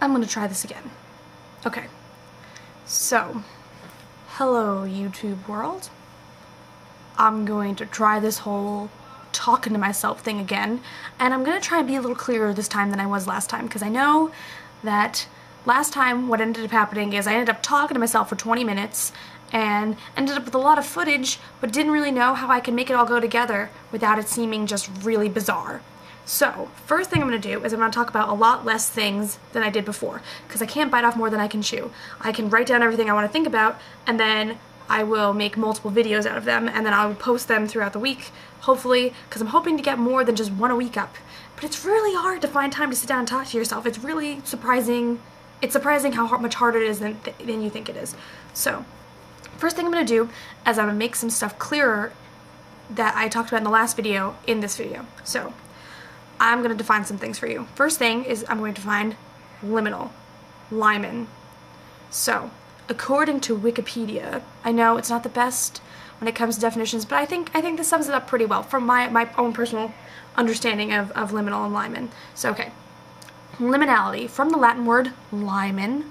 I'm gonna try this again. Okay, so, hello YouTube world. I'm going to try this whole talking to myself thing again, and I'm gonna try and be a little clearer this time than I was last time, because I know that last time what ended up happening is I ended up talking to myself for 20 minutes and ended up with a lot of footage, but didn't really know how I could make it all go together without it seeming just really bizarre. So, first thing I'm going to do is I'm going to talk about a lot less things than I did before, because I can't bite off more than I can chew. I can write down everything I want to think about, and then I will make multiple videos out of them, and then I'll post them throughout the week, hopefully, because I'm hoping to get more than just one a week up. But it's really hard to find time to sit down and talk to yourself. It's really surprising. It's surprising how much harder it is than you think it is. So, first thing I'm going to do is I'm going to make some stuff clearer that I talked about in the last video in this video. So, I'm going to define some things for you. First thing is I'm going to define liminal, limen. So, according to Wikipedia, I know it's not the best when it comes to definitions, but I think this sums it up pretty well from my own personal understanding of liminal and limen. So, okay. Liminality, from the Latin word limen,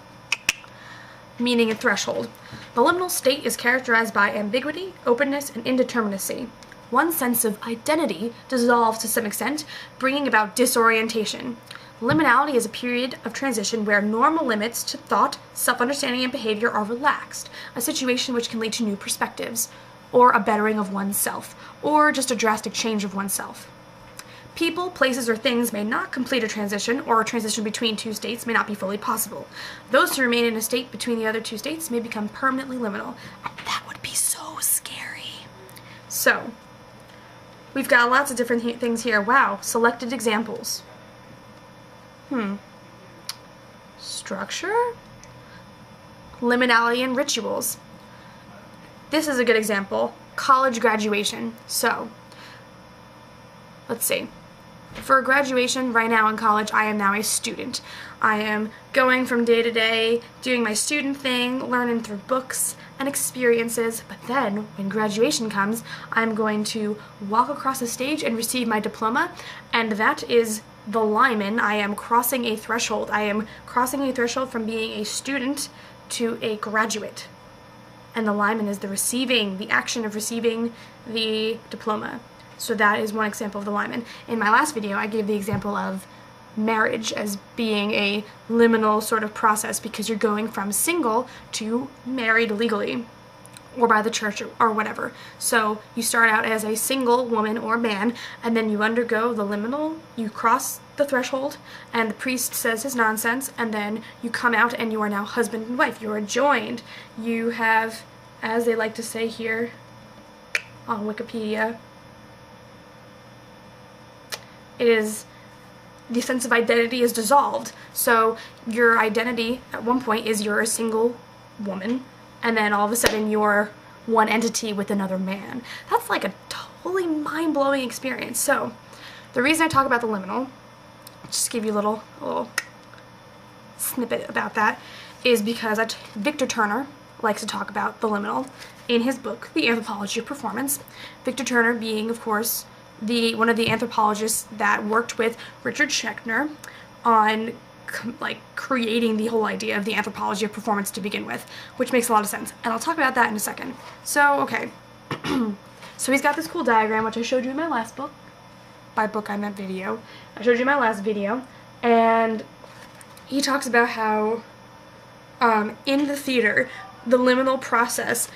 meaning a threshold. The liminal state is characterized by ambiguity, openness, and indeterminacy. One's sense of identity dissolves to some extent, bringing about disorientation. Liminality is a period of transition where normal limits to thought, self-understanding, and behavior are relaxed, a situation which can lead to new perspectives, or a bettering of oneself, or just a drastic change of oneself. People, places, or things may not complete a transition, or a transition between two states may not be fully possible. Those who remain in a state between the other two states may become permanently liminal, and that would be so scary. So, we've got lots of different things here. Wow, selected examples. Structure? Liminality and rituals. This is a good example. College graduation. So, let's see. For graduation, right now in college, I am now a student. I am going from day to day, doing my student thing, learning through books and experiences, but then, when graduation comes, I'm going to walk across the stage and receive my diploma, and that is the limen. I am crossing a threshold. I am crossing a threshold from being a student to a graduate. And the limen is the action of receiving the diploma. So that is one example of the limen. In my last video, I gave the example of marriage as being a liminal sort of process because you're going from single to married legally or by the church or whatever. So you start out as a single woman or man, and then you undergo the liminal, you cross the threshold, and the priest says his nonsense, and then you come out and you are now husband and wife. You are joined. You have, as they like to say here on Wikipedia, the sense of identity is dissolved. So your identity at one point is you're a single woman, and then all of a sudden you're one entity with another man. That's like a totally mind-blowing experience. So the reason I talk about the liminal, just give you a little snippet about that, is because Victor Turner likes to talk about the liminal in his book, The Anthropology of Performance. Victor Turner being, of course, one of the anthropologists that worked with Richard Schechner on creating the whole idea of the anthropology of performance to begin with, which makes a lot of sense, and I'll talk about that in a second. So, okay, so he's got this cool diagram, which I showed you in my last book. By book, I meant video. I showed you in my last video, and he talks about how in the theater, the liminal process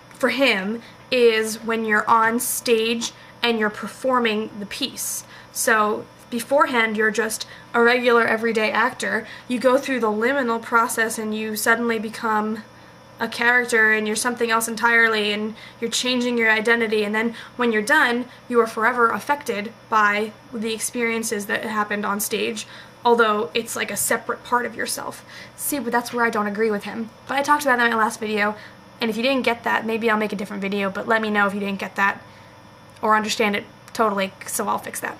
for him is when you're on stage and you're performing the piece. So beforehand, you're just a regular everyday actor. You go through the liminal process and you suddenly become a character and you're something else entirely and you're changing your identity, and then when you're done, you are forever affected by the experiences that happened on stage, although it's like a separate part of yourself. See, but that's where I don't agree with him. But I talked about that in my last video, and if you didn't get that, maybe I'll make a different video, but let me know if you didn't get that or understand it totally, so I'll fix that.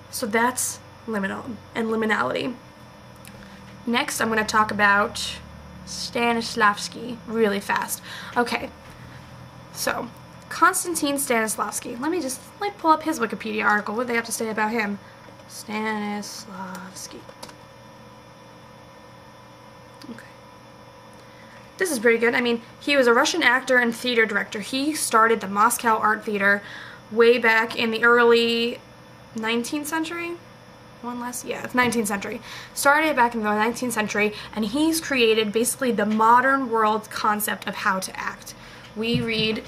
So that's liminal and liminality. Next, I'm going to talk about Stanislavski really fast. Okay, so Konstantin Stanislavski. Let me pull up his Wikipedia article. What do they have to say about him? Stanislavski. Okay. This is pretty good. I mean, he was a Russian actor and theater director. He started the Moscow Art Theater way back in the early 19th century. It's 19th century. Started it back in the 19th century, and he's created basically the modern world concept of how to act. We read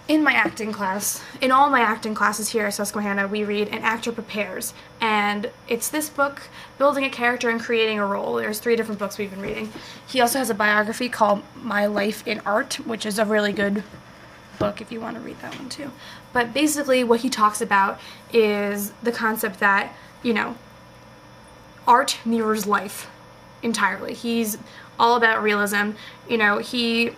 in my acting class, in all my acting classes here at Susquehanna, we read An Actor Prepares, and it's this book, Building a Character and Creating a Role. There's 3 different books we've been reading. He also has a biography called My Life in Art, which is a really good book if you want to read that one too. But basically what he talks about is the concept that, you know, art mirrors life entirely. He's all about realism. You know, he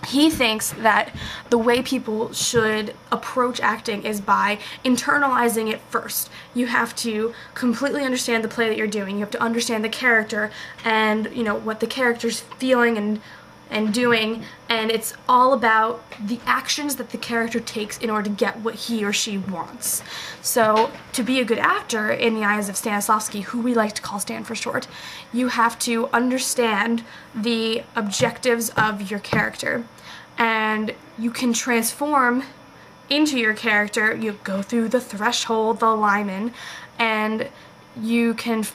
thinks that the way people should approach acting is by internalizing it first. You have to completely understand the play that you're doing. You have to understand the character and, you know, what the character's feeling and doing, and it's all about the actions that the character takes in order to get what he or she wants. So to be a good actor in the eyes of Stanislavski, who we like to call Stan for short, you have to understand the objectives of your character, and you can transform into your character. You go through the threshold, the lineman, and you can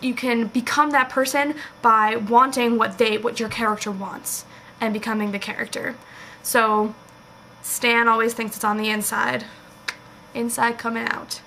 you can become that person by wanting what your character wants and becoming the character. So Stan always thinks it's on the inside coming out.